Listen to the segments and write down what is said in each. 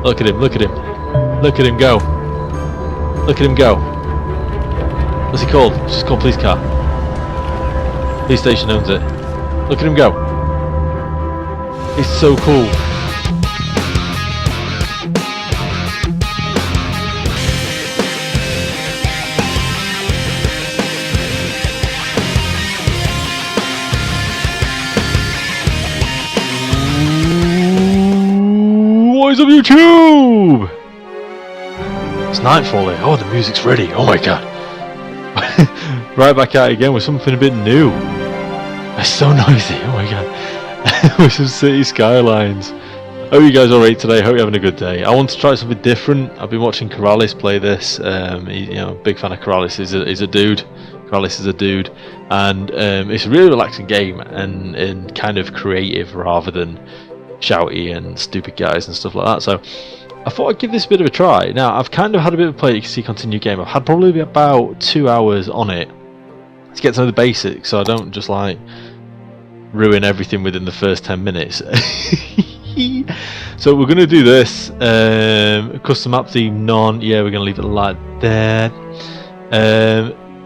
Look at him, look at him. Look at him go. Look at him go. What's he called? It's just called police car. Police station owns it. Look at him go. It's so cool. What is up, YouTube? It's Nightfall here. Oh, the music's ready. Oh my god. Right back at it again with something a bit new. It's so noisy. Oh my god. With some city skylines. Hope you guys are alright today. Hope you're having a good day. I want to try something different. I've been watching Corrales play this. Big fan of Corrales. He's a dude. Corrales is a dude, and it's a really relaxing game and kind of creative rather than shouty and stupid guys and stuff like that. So I thought I'd give this a bit of a try. Now I've kind of had a bit of a play. You can see continue game. I've had probably about 2 hours on it to get to know the basics, so I don't just like ruin everything within the first 10 minutes. So we're going to do this custom map theme none. Yeah, we're going to leave it like that.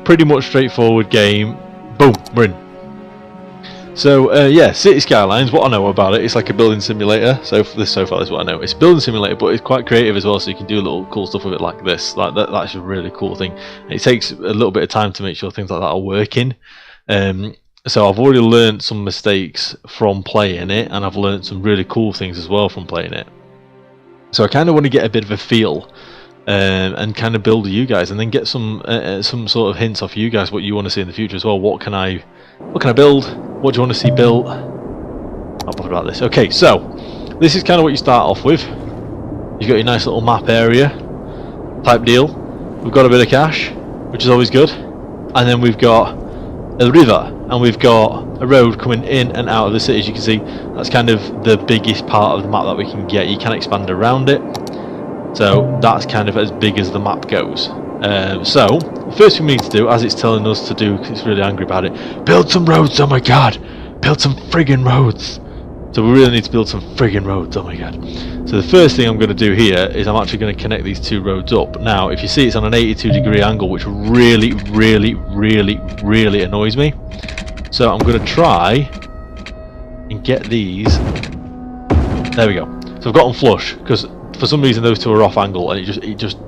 Pretty much straightforward game. Boom, we're in. So yeah, City Skylines, what I know about it, it's like a building simulator. So far this is what I know. It's a building simulator, but it's quite creative as well, so you can do a little cool stuff with it like this. Like that's a really cool thing. And it takes a little bit of time to make sure things like that are working. So I've already learned some mistakes from playing it, and I've learned some really cool things as well from playing it. So I kind of want to get a bit of a feel and kind of build you guys, and then get some sort of hints off you guys what you want to see in the future as well. What can I build? What do you want to see built? I'll bother about this. Okay, so this is kind of what you start off with. You've got your nice little map area type deal. We've got a bit of cash, which is always good, and then we've got a river, and we've got a road coming in and out of the city. As you can see, that's kind of the biggest part of the map that we can get. You can expand around it, so that's kind of as big as the map goes. So the first thing we need to do, as it's telling us to do, because it's really angry about it, build some roads. Oh my god, build some friggin' roads. So we really need to build some friggin' roads. Oh my god. So the first thing I'm going to do here is I'm actually going to connect these two roads up. Now if you see, it's on an 82-degree angle, which really annoys me. So I'm going to try and get these. There we go. So I've got them flush, because for some reason those two are off angle, and it just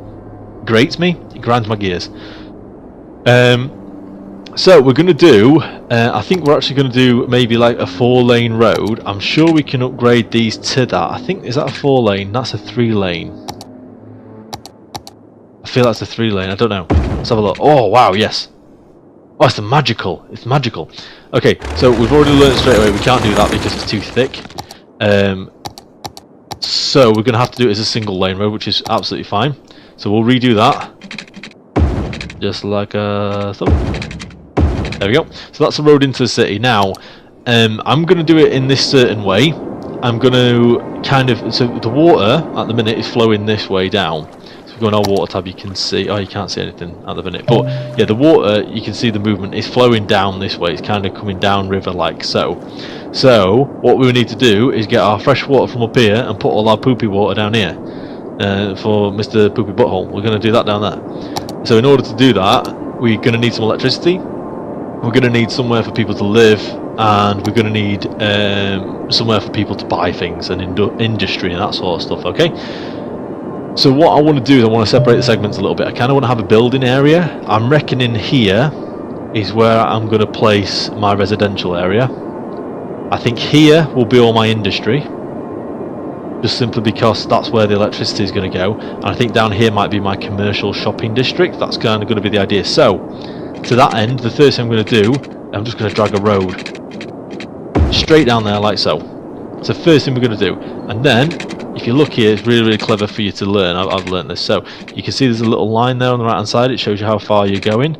grates me. It grinds my gears. So we're going to do, I think we're actually going to do maybe like a 4-lane road. I'm sure we can upgrade these to that. I think, is that a 4-lane? That's a 3-lane. I feel that's a 3-lane. I don't know. Let's have a look. Oh wow, yes. Oh, it's magical. It's magical. Okay, so we've already learned straight away we can't do that because it's too thick. So we're going to have to do it as a single lane road, which is absolutely fine. So we'll redo that, just like a thumb. There we go. So that's the road into the city. Now, I'm going to do it in this certain way. I'm going to kind of, so the water at the minute is flowing this way down. So if we go on our water tab, you can see, oh, you can't see anything at the minute, but yeah, the water, you can see the movement is flowing down this way. It's kind of coming down river like so. So what we need to do is get our fresh water from up here and put all our poopy water down here. For Mr. Poopy Butthole, we're going to do that down there. So in order to do that, we're going to need some electricity. We're going to need somewhere for people to live, and we're going to need somewhere for people to buy things and industry and that sort of stuff. Okay. So what I want to do is I want to separate the segments a little bit. I kind of want to have a building area. I'm reckoning here is where I'm going to place my residential area. I think here will be all my industry, just simply because that's where the electricity is going to go, and I think down here might be my commercial shopping district. That's kind of going to be the idea. So to that end, the first thing I'm going to do, I'm just going to drag a road straight down there like so. That's the first thing we're going to do. And then if you look here, it's really clever for you to learn. I've learned this. So you can see there's a little line there on the right hand side. It shows you how far you're going.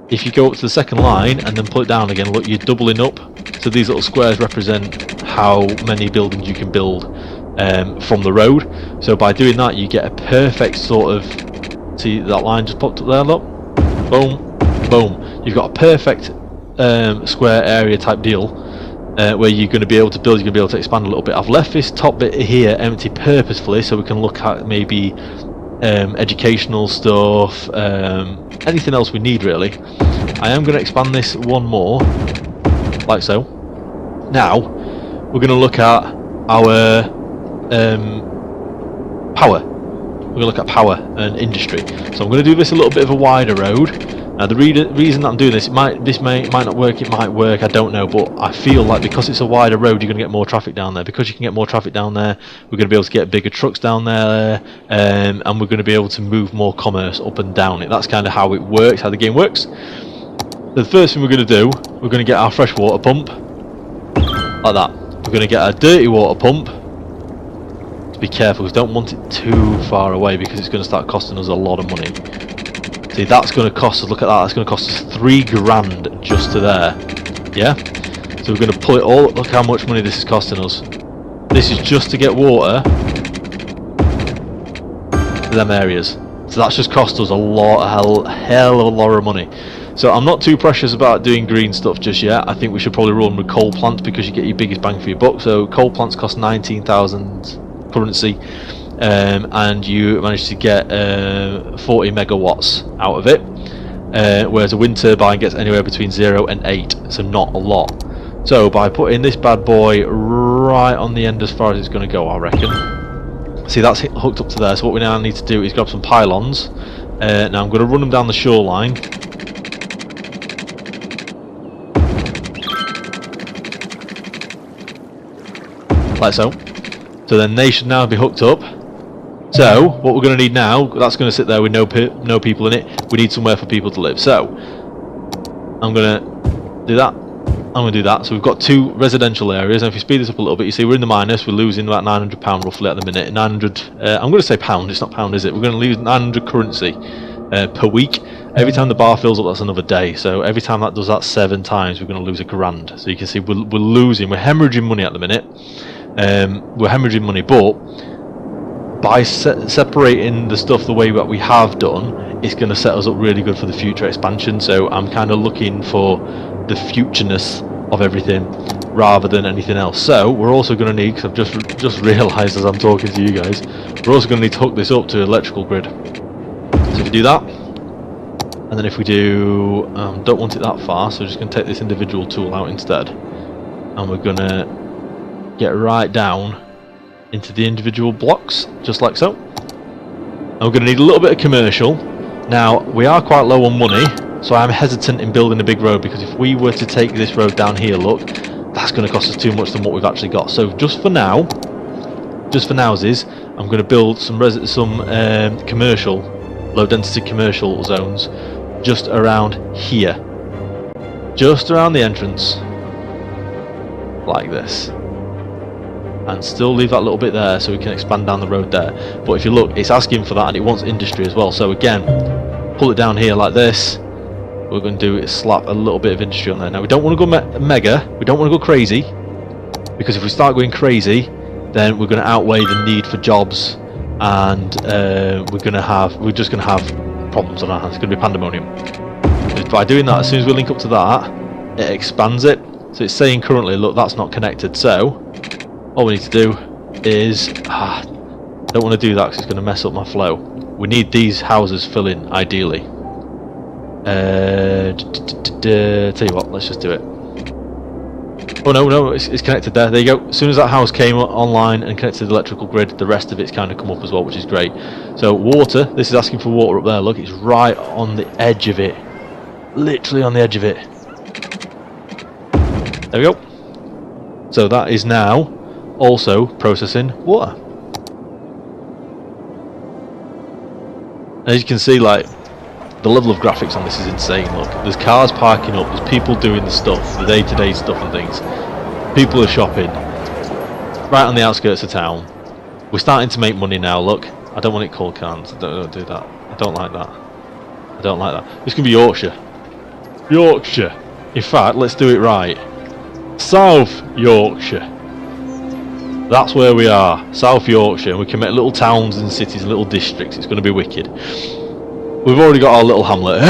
If you go up to the second line and then pull it down again, look, you're doubling up. So these little squares represent how many buildings you can build from the road. So by doing that, you get a perfect sort of, see that line just popped up there, look, boom, boom. You've got a perfect square area type deal where you're going to be able to build, you're going to be able to expand a little bit. I've left this top bit here empty purposefully so we can look at maybe educational stuff, anything else we need really. I am going to expand this one more, like so. Now, we're going to look at our power. We're going to look at power and industry. So I'm going to do this a little bit of a wider road. Now the reason that I'm doing this, it might not work, it might work, I don't know, but I feel like because it's a wider road, you're going to get more traffic down there. Because you can get more traffic down there, we're going to be able to get bigger trucks down there, and we're going to be able to move more commerce up and down it. That's kind of how it works, how the game works. The first thing we're going to do, we're going to get our fresh water pump, like that. We're going to get our dirty water pump. To be careful, because don't want it too far away, because it's going to start costing us a lot of money. See, that's going to cost us, look at that, that's going to cost us 3 grand just to there. Yeah? So we're going to pull it all, look how much money this is costing us. This is just to get water to them areas. So that's just cost us a lot, a hell of a lot of money. So I'm not too precious about doing green stuff just yet. I think we should probably run with coal plants because you get your biggest bang for your buck. So coal plants cost 19,000 currency. And you manage to get 40 megawatts out of it, whereas a wind turbine gets anywhere between 0 and 8, so not a lot. So by putting this bad boy right on the end as far as it's going to go, I reckon. See, that's hooked up to there, so what we now need to do is grab some pylons. Now I'm going to run them down the shoreline. Like so. So then they should now be hooked up. So, what we're going to need now, that's going to sit there with no people in it. We need somewhere for people to live. So, I'm going to do that. I'm going to do that. So we've got 2 residential areas, and if we speed this up a little bit, you see we're in the minus. We're losing about £900 roughly at the minute. 900. I'm going to say pound. It's not pound, is it? We're going to lose 900 currency per week. Every time the bar fills up, that's another day. So every time that does that 7 times, we're going to lose £1 grand. So you can see we're losing. We're hemorrhaging money at the minute. We're hemorrhaging money, but by separating the stuff the way that we have done, it's going to set us up really good for the future expansion. So I'm kind of looking for the futureness of everything rather than anything else. So we're also going to need, because I've just realised as I'm talking to you guys, we're also going to need to hook this up to electrical grid. So if we do that, and then if we do, don't want it that far, so we're just going to take this individual tool out instead, and we're going to get right down into the individual blocks, just like so. And we're going to need a little bit of commercial. Now, we are quite low on money, so I'm hesitant in building a big road, because if we were to take this road down here, look, that's going to cost us too much than what we've actually got. So just for now, I'm going to build some commercial, low density commercial zones just around here. Just around the entrance. Like this. And still leave that little bit there so we can expand down the road there. But if you look, it's asking for that and it wants industry as well. So again, pull it down here like this. We're going to do is slap a little bit of industry on there. Now we don't want to go mega, we don't want to go crazy, because if we start going crazy, then we're going to outweigh the need for jobs, and we're just going to have problems on our hands. It's going to be pandemonium. By doing that, as soon as we link up to that, it expands it. So it's saying currently, look, that's not connected. So all we need to do is, don't want to do that because it's going to mess up my flow. We need these houses filling ideally. Tell you what, let's just do it. Oh no, it's connected there. There you go. As soon as that house came online and connected to the electrical grid, the rest of it's kind of come up as well, which is great. So water, this is asking for water up there. Look, it's right on the edge of it. Literally on the edge of it. There we go. So that is now also processing water. As you can see, like, the level of graphics on this is insane. Look, there's cars parking up, there's people doing the stuff, the day-to-day stuff and things. People are shopping right on the outskirts of town. We're starting to make money now. Look, I don't want it called cans. Don't do that. I don't like that. I don't like that. It's gonna be Yorkshire. Yorkshire. In fact, let's do it right. South Yorkshire. That's where we are. South Yorkshire. We can make little towns and cities, little districts. It's going to be wicked. We've already got our little hamlet.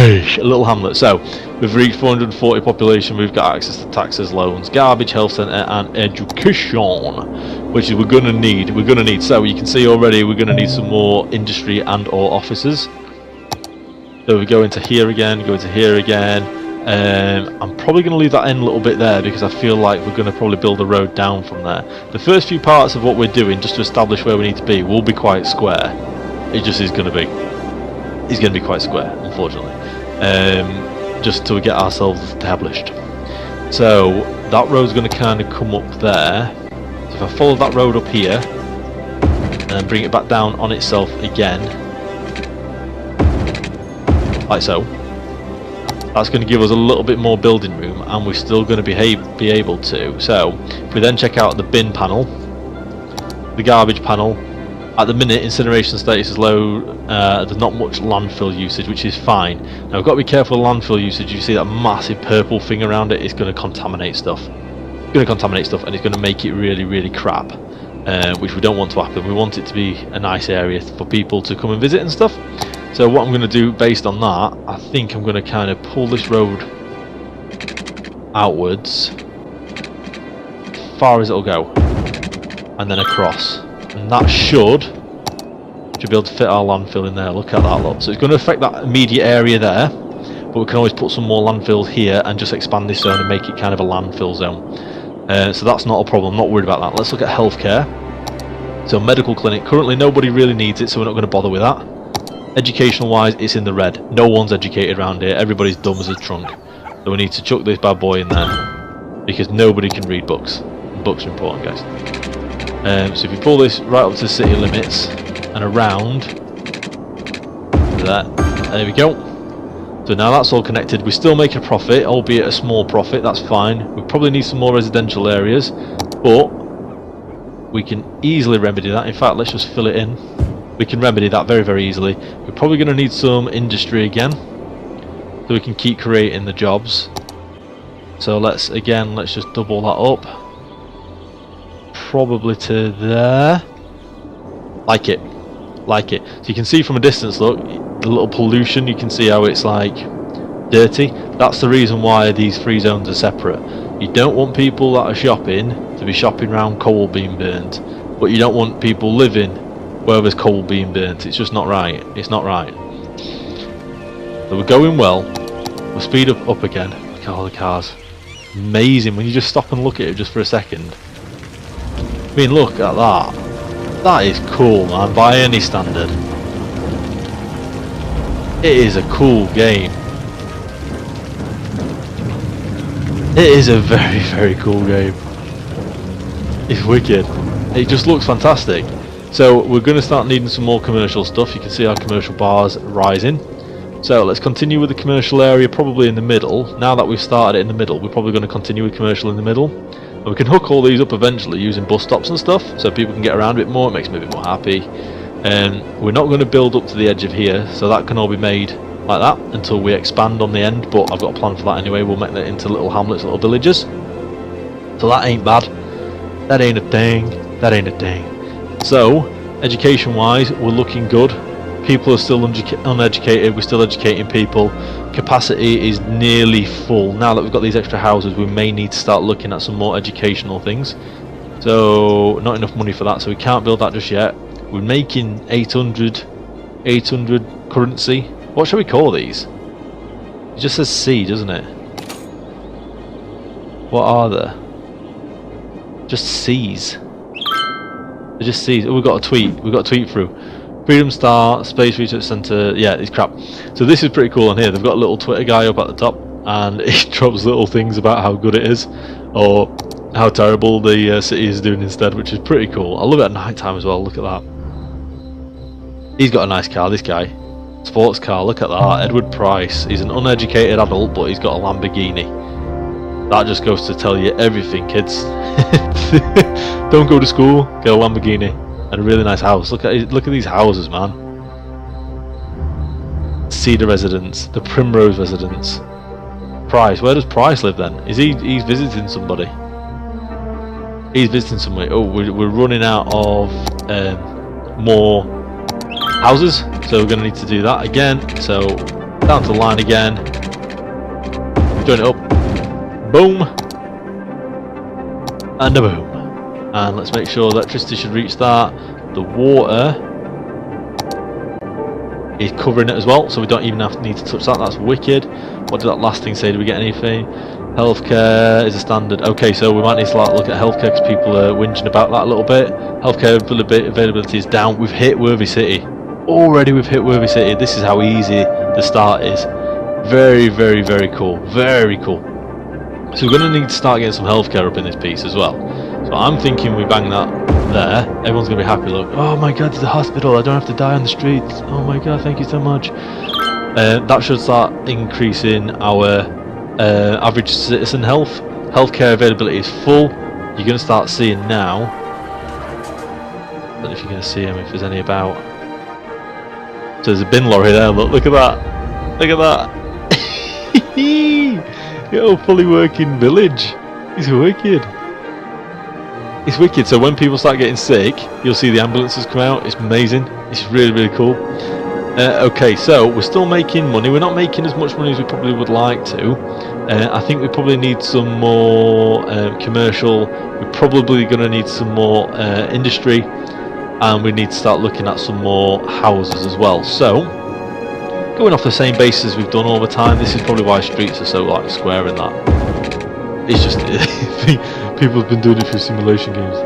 a little hamlet. So we've reached 440 population. We've got access to taxes, loans, garbage, health centre, and education, which is we're gonna need. So you can see already we're gonna need some more industry and or offices. So we go into here again, I'm probably going to leave that end a little bit there because I feel like we're going to probably build a road down from there. The first few parts of what we're doing, just to establish where we need to be, will be quite square. It just is going to be. It's going to be quite square, unfortunately. Just till we get ourselves established. So that road's going to kind of come up there. So if I follow that road up here and bring it back down on itself again, like so. That's going to give us a little bit more building room, and we're still going to be able to. So if we then check out the bin panel, the garbage panel, at the minute incineration status is low. There's not much landfill usage, which is fine. Now we've got to be careful with landfill usage. You see that massive purple thing around it? It's going to contaminate stuff. It's going to contaminate stuff, and it's going to make it really, really crap, which we don't want to happen. We want it to be a nice area for people to come and visit and stuff. So what I'm going to do based on that, I think I'm going to kind of pull this road outwards as far as it'll go, and then across, and that should be able to fit our landfill in there. Look at that, look. So it's going to affect that immediate area there, but we can always put some more landfills here and just expand this zone and make it kind of a landfill zone. So that's not a problem, I'm not worried about that. Let's look at healthcare. So medical clinic, currently nobody really needs it, so we're not going to bother with that. Educational wise, it's in the red. No one's educated around here. Everybody's dumb as a trunk. So we need to chuck this bad boy in there because nobody can read books. Books are important, guys. So if you pull this right up to city limits and around that, there we go. So now that's all connected. We still make a profit, albeit a small profit. That's fine. We probably need some more residential areas, but we can easily remedy that. In fact, let's just fill it in. We can remedy that very, very easily. We're probably going to need some industry again, so we can keep creating the jobs. So let's just double that up. Probably to there. Like it. So you can see from a distance, look, the little pollution, you can see how it's like dirty. That's the reason why these free zones are separate. You don't want people that are shopping to be shopping around coal being burnt, but you don't want people living where there's coal being burnt. It's just not right. It's not right. So we're going well. We'll speed up again. Look at all the cars. Amazing when you just stop and look at it just for a second. I mean, look at that. That is cool, man, by any standard. It is a cool game. It is a very, very cool game. It's wicked. It just looks fantastic. So we're going to start needing some more commercial stuff. You can see our commercial bars rising. So let's continue with the commercial area, probably in the middle. Now that we've started it in the middle, we're probably going to continue with commercial in the middle. And we can hook all these up eventually using bus stops and stuff, so people can get around a bit more. It makes me a bit more happy. We're not going to build up to the edge of here, so that can all be made like that until we expand on the end, but I've got a plan for that anyway. We'll make that into little hamlets, little villages. So that ain't bad. That ain't a thing. That ain't a thing. So, education-wise, we're looking good. People are still uneducated. We're still educating people. Capacity is nearly full. Now that we've got these extra houses, we may need to start looking at some more educational things. So, not enough money for that, so we can't build that just yet. We're making 800 currency. What shall we call these? It just says C, doesn't it? What are they? Just C's. They're just C's. Oh, we've got a tweet. We've got a tweet through. Freedom Star, Space Research Centre. Yeah, it's crap. So this is pretty cool on here. They've got a little Twitter guy up at the top, and he drops little things about how good it is, or how terrible the city is doing instead, which is pretty cool. I love it at night time as well. Look at that. He's got a nice car, this guy. Sports car, look at that. Edward Price. He's an uneducated adult, but he's got a Lamborghini. That just goes to tell you everything, kids. Don't go to school, get a Lamborghini and a really nice house. Look at these houses, man. Cedar residence, the Primrose residence. Price, where does Price live then? Is he's visiting somebody? He's visiting somebody. Oh, we're running out of more houses, so we're going to need to do that again. So Down to the line again. Join it up. Boom. And a boom. And let's make sure electricity should reach that. The water is covering it as well, so we don't even need to touch that. That's wicked. What did that last thing say? Did we get anything? Healthcare is a standard. Okay, so we might need to look at healthcare because people are whinging about that a little bit. Healthcare availability is down. We've hit Worthy City. Already we've hit Worthy City. This is how easy the start is. Very, very, very cool. Very cool. So we're going to need to start getting some healthcare up in this piece as well. So I'm thinking we bang that there. Everyone's going to be happy. Look, oh my god, there's a hospital. I don't have to die on the streets. Oh my god, thank you so much. That should start increasing our average citizen health. Healthcare availability is full. You're going to start seeing now. I don't know if you're going to see them, if there's any about. So there's a bin lorry there. Look at that. Look at that. Yo, fully working village. It's wicked. It's wicked. So when people start getting sick, you'll see the ambulances come out. It's amazing. It's really, really cool. Okay, so we're still making money. We're not making as much money as we probably would like to. I think we probably need some more commercial. We're probably going to need some more industry, and we need to start looking at some more houses as well. So, going off the same basis we've done all the time, this is probably why streets are so like square and that. It's just people have been doing it through simulation games.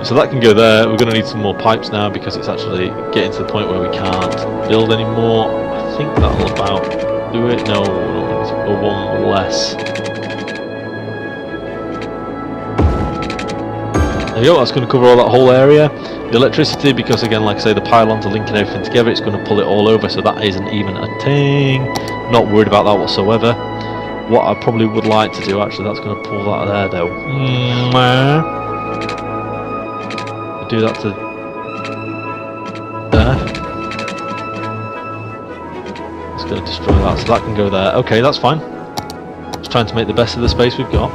So that can go there. We're going to need some more pipes now because it's actually getting to the point where we can't build anymore. I think that'll about do it. No, we need to go one less. There you go, that's going to cover all that whole area. The electricity, because again, like I say, the pylons are linking everything together, it's going to pull it all over, so that isn't even a thing. Not worried about that whatsoever. What I probably would like to do, actually, that's going to pull that there though. Do that to there. It's going to destroy that, so that can go there. Okay, that's fine. Just trying to make the best of the space we've got.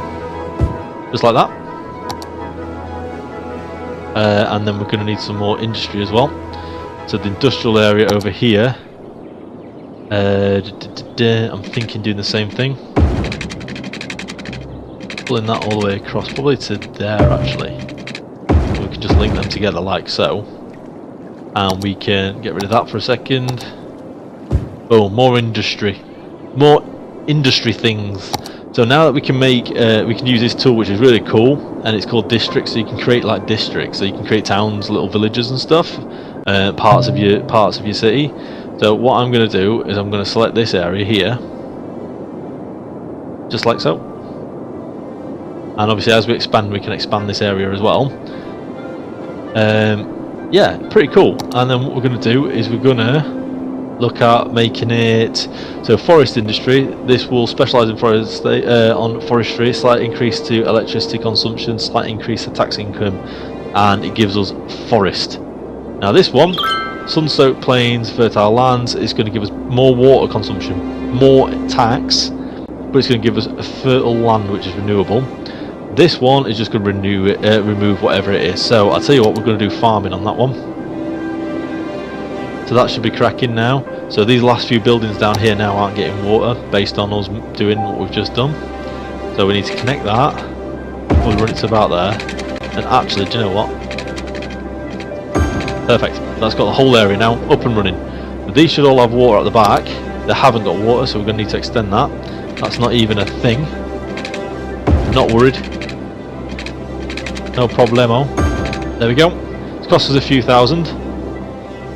Just like that. And then we're going to need some more industry as well. So the industrial area over here. I'm thinking doing the same thing. Pulling that all the way across, probably to there actually. We can just link them together like so, and we can get rid of that for a second. Oh, more industry things. So now that we can make, we can use this tool, which is really cool, and it's called districts. So you can create like districts. So you can create towns, little villages and stuff, parts of your city. So what I'm going to do is I'm going to select this area here, just like so. And obviously, as we expand, we can expand this area as well. Yeah, pretty cool. And then what we're going to do is we're going to look at making it so forest industry. This will specialise in forestry, slight increase to electricity consumption, slight increase to tax income, and it gives us forest. Now this one, sun-soaked plains, fertile lands, is going to give us more water consumption, more tax, but it's going to give us a fertile land which is renewable. This one is just going to remove whatever it is. So I'll tell you what, we're going to do farming on that one. So that should be cracking now. So these last few buildings down here now aren't getting water based on us doing what we've just done. So we need to connect that. We'll run it to about there. And actually, do you know what? Perfect. That's got the whole area now up and running. But these should all have water at the back. They haven't got water, so we're going to need to extend that. That's not even a thing. Not worried. No problemo. There we go. It's cost us a few thousand,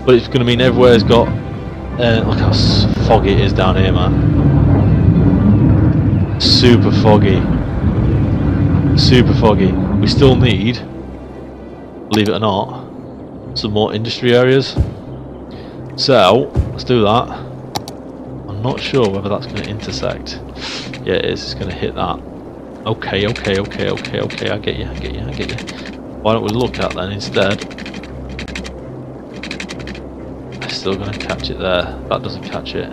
but it's going to mean everywhere's got. Look how foggy it is down here, man. Super foggy. Super foggy. We still need, believe it or not, some more industry areas. So let's do that. I'm not sure whether that's going to intersect. Yeah, it is. It's going to hit that. Okay, I get you. Why don't we look at that instead? I'm still going to catch it there. That doesn't catch it.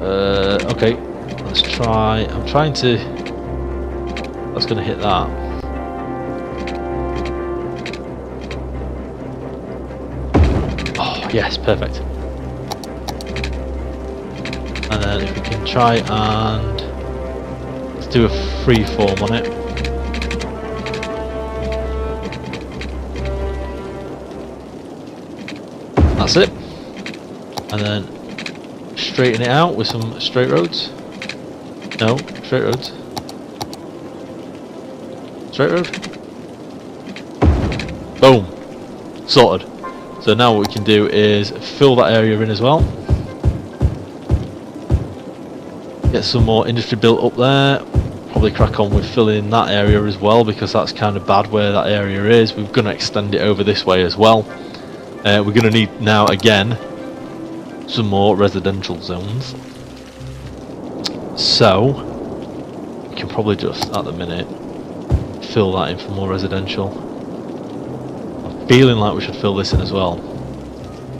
Okay, let's try. I'm trying to. That's going to hit that. Oh, yes, perfect. then if we can try and let's do a free form on it. That's it. And then straighten it out with some straight roads. No, straight roads. Straight road. Boom. Sorted. So now what we can do is fill that area in as well. Get some more industry built up there. Probably crack on with filling that area as well, because that's kind of bad where that area is. We're going to extend it over this way as well. We're going to need now again some more residential zones. So we can probably just at the minute fill that in for more residential. I'm feeling like we should fill this in as well.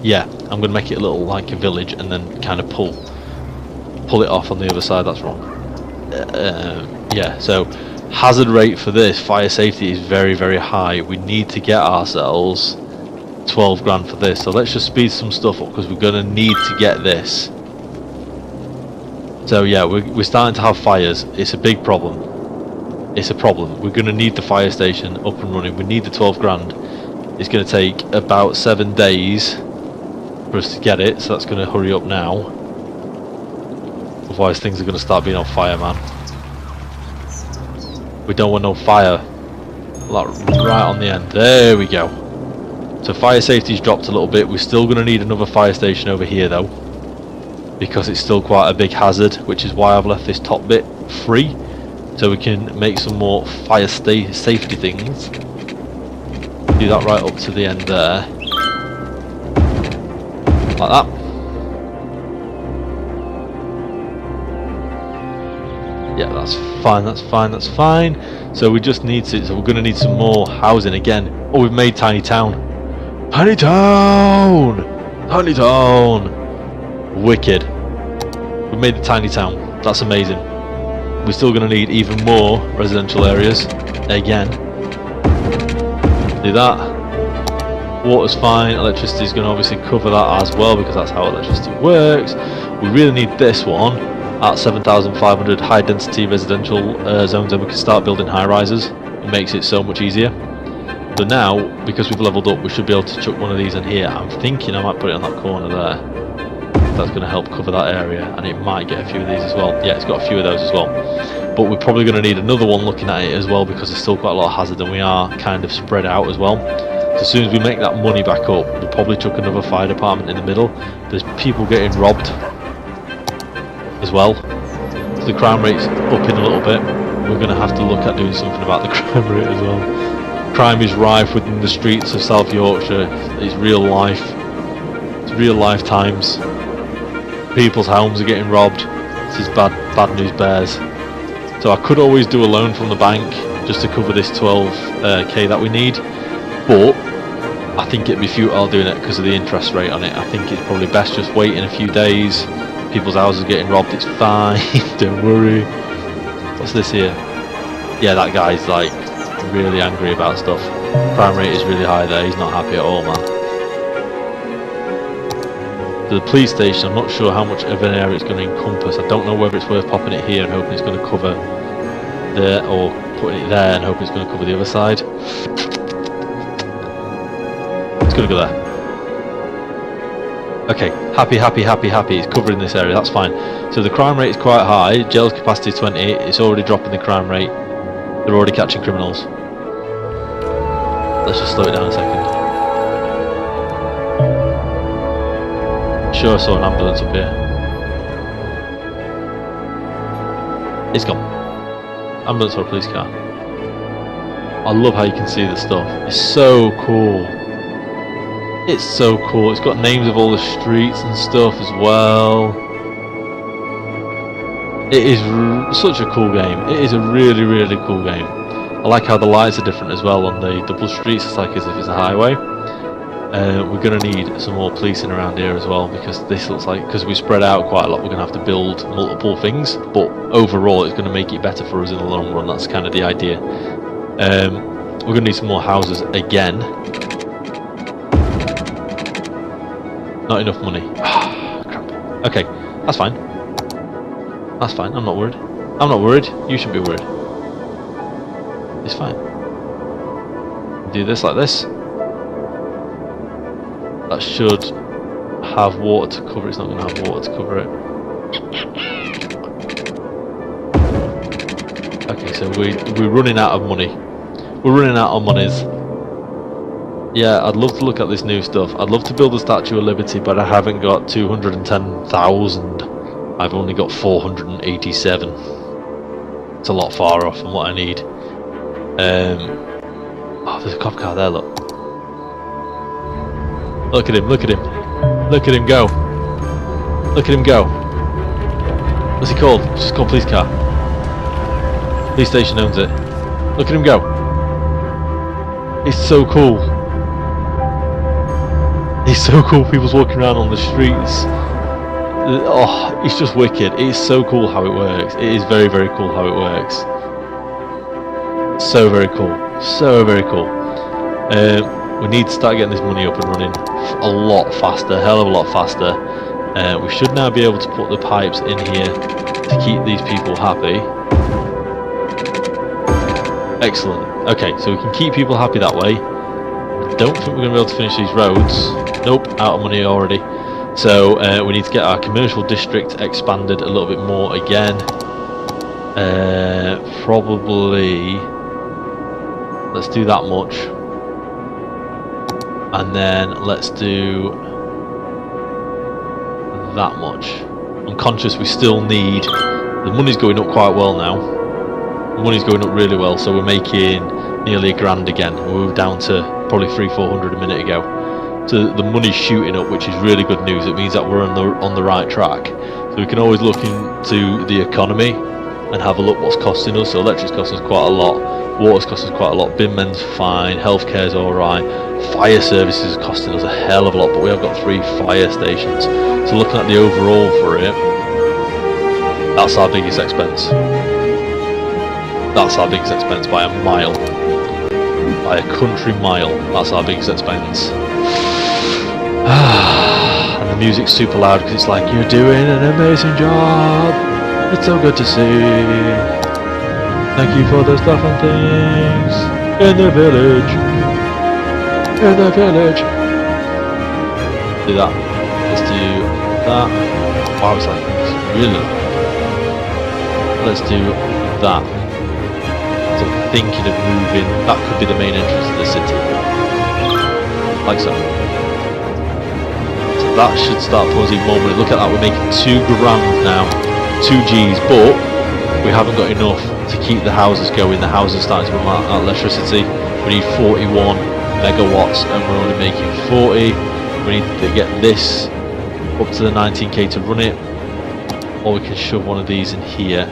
Yeah, I'm going to make it a little like a village and then kind of pull it off on the other side. That's wrong. Yeah, so hazard rate for this fire safety is very, very high. We need to get ourselves 12 grand for this, so let's just speed some stuff up because we're going to need to get this. So yeah, we're starting to have fires. It's a big problem. It's a problem. We're going to need the fire station up and running. We need the 12 grand. It's going to take about 7 days for us to get it, so that's going to hurry up now. Otherwise things are going to start being on fire, man. We don't want no fire. Like right on the end. There we go. So fire safety's dropped a little bit. We're still going to need another fire station over here though, because it's still quite a big hazard, which is why I've left this top bit free, so we can make some more fire safety things. Do that right up to the end there, like that. Yeah, that's fine, that's fine, that's fine. So we just need to, so we're going to need some more housing again. Oh, we've made Tiny Town. Tiny Town! Tiny Town! Wicked. We made the Tiny Town. That's amazing. We're still going to need even more residential areas. Again. Do that. Water's fine. Electricity's going to obviously cover that as well, because that's how electricity works. We really need this one at 7,500 high density residential zones, and we can start building high rises. It makes it so much easier. But now, because we've leveled up, we should be able to chuck one of these in here. I'm thinking I might put it on that corner there. That's going to help cover that area, and it might get a few of these as well. Yeah, it's got a few of those as well. But we're probably going to need another one looking at it as well, because there's still quite a lot of hazard and we are kind of spread out as well. So as soon as we make that money back up, we'll probably chuck another fire department in the middle. There's people getting robbed as well. So the crime rate's up in a little bit. We're going to have to look at doing something about the crime rate as well. Crime is rife within the streets of South Yorkshire. It's real life. It's real life times. People's homes are getting robbed. This is bad news bears. So I could always do a loan from the bank just to cover this 12k that we need, but I think it'd be futile doing it because of the interest rate on it. I think it's probably best just waiting a few days. People's houses are getting robbed. It's fine. Don't worry. What's this here? Yeah, that guy's like really angry about stuff. Crime rate is really high there. He's not happy at all, man. The police station, I'm not sure how much of an area it's going to encompass. I don't know whether it's worth popping it here and hoping it's going to cover there, or putting it there and hoping it's going to cover the other side. It's going to go there. Okay, happy. It's covering this area, that's fine. So the crime rate is quite high. Jail's capacity 20. It's already dropping the crime rate. They're already catching criminals. Let's just slow it down a second. Sure, I saw an ambulance up here. It's gone. Ambulance or a police car. I love how you can see the stuff. It's so cool. It's so cool. It's got names of all the streets and stuff as well. It is such a cool game. It is a really, really cool game. I like how the lights are different as well on the double streets. It's like as if it's a highway. We're going to need some more policing around here as well, because this looks like, because we spread out quite a lot, we're going to have to build multiple things, but overall it's going to make it better for us in the long run. That's kind of the idea. We're going to need some more houses again. Not enough money. Crap. Okay, that's fine. That's fine, I'm not worried. I'm not worried, you shouldn't be worried. It's fine. Do this like this. That should have water to cover it. It's not going to have water to cover it. Okay, so we're running out of money. We're running out of monies. Yeah, I'd love to look at this new stuff. I'd love to build a Statue of Liberty, but I haven't got 210,000. I've only got 487. It's a lot far off from what I need. Oh, there's a cop car there, look. Look at him, look at him. Look at him go. Look at him go. What's he called? It's just called police car. Police station owns it. Look at him go. It's so cool. It's so cool, people's walking around on the streets. Oh, it's just wicked. It is so cool how it works. It is very, very cool how it works. So very cool. So very cool. We need to start getting this money up and running a lot faster, hell of a lot faster. We should now be able to put the pipes in here to keep these people happy. Excellent. Okay, so we can keep people happy that way. I don't think we're going to be able to finish these roads. Nope, out of money already. So we need to get our commercial district expanded a little bit more again. Probably let's do that much, and then let's do that much. I'm conscious we still need, the money's going up quite well now. The money's going up really well, so we're making nearly £1,000 again. We were down to probably 300-400 a minute ago. So the money's shooting up, which is really good news. It means that we're on the right track. So we can always look into the economy and have a look what's costing us. So electric's costing us quite a lot, water's costing us quite a lot, bin men's fine, healthcare's alright, fire services is costing us a hell of a lot, but we have got 3 fire stations. So looking at the overall for it, that's our biggest expense. That's our biggest expense by a mile. By a country mile, that's our biggest expense. And the music's super loud because it's like, you're doing an amazing job. It's so good to see. Thank you for the stuff and things in the village. In the village. Do that. Let's do that. Wow, it's like really low. Let's do that. So I'm thinking of moving. That could be the main entrance to the city. Like so. So that should start posing more money. Look at that, we're making £2,000 now. 2 G's, but we haven't got enough to keep the houses going. The houses are starting to run out of electricity. We need 41 megawatts and we're only making 40. We need to get this up to the 19k to run it, or we can shove one of these in here.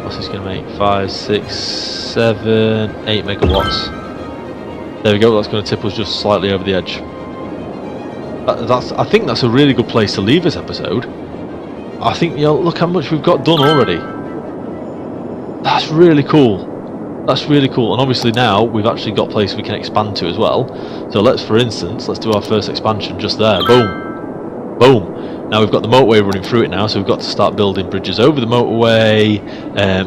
What's this going to make? 5, 6, 7, 8 megawatts. There we go, that's going to tip us just slightly over the edge. I think that's a really good place to leave this episode. I think, you know, look how much we've got done already. That's really cool. That's really cool. And obviously now we've actually got a place we can expand to as well. So let's, for instance, let's do our first expansion just there. Boom. Boom. Now we've got the motorway running through it now, so we've got to start building bridges over the motorway,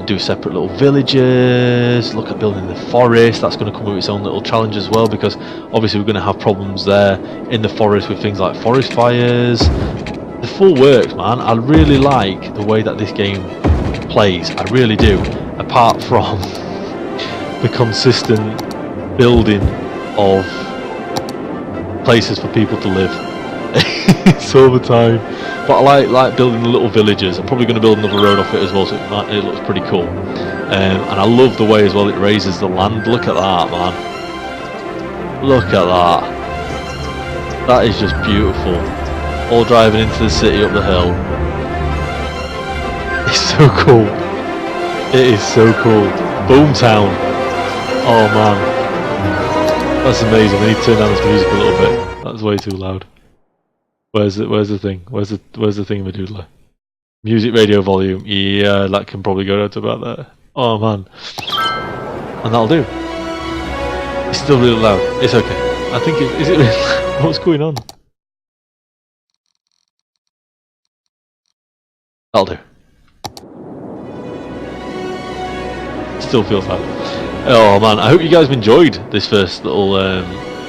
do separate little villages, look at building the forest. That's going to come with its own little challenge as well, because obviously we're going to have problems there in the forest with things like forest fires. The full works, man. I really like the way that this game plays. I really do. Apart from the consistent building of places for people to live. It's all the time. But I like building the little villages. I'm probably going to build another road off it as well, so it looks pretty cool. And I love the way as well it raises the land. Look at that, man. Look at that. That is just beautiful. All driving into the city up the hill. It's so cool. It is so cool. Boomtown. Oh man. That's amazing. We need to turn down this music a little bit. That's way too loud. Where's the thing? Where's the thingy-madoodler? Music radio volume. Yeah, that can probably go down to about there. Oh man. And that'll do. It's still really loud. It's okay. I think is it really loud? What's going on? That'll do. Still feels like. Oh man, I hope you guys have enjoyed this first little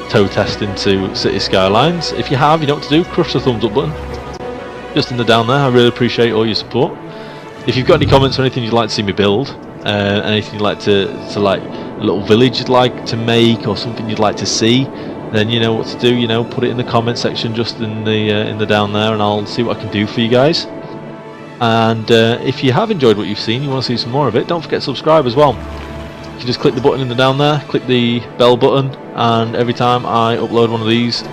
toe test into City Skylines. If you have, you know what to do. Crush the thumbs up button. Just in the down there. I really appreciate all your support. If you've got any comments or anything you'd like to see me build, anything you'd like to like a little village you'd like to make or something you'd like to see, then you know what to do. You know, put it in the comment section just in the down there, and I'll see what I can do for you guys. And if you have enjoyed what you've seen, you want to see some more of it, don't forget to subscribe as well. You can just click the button in the down there, click the bell button, and every time I upload one of these,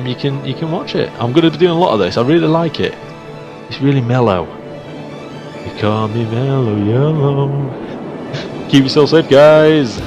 you can watch it. I'm going to be doing a lot of this. I really like it. It's really mellow. You call me mellow yellow. Keep yourself safe, guys.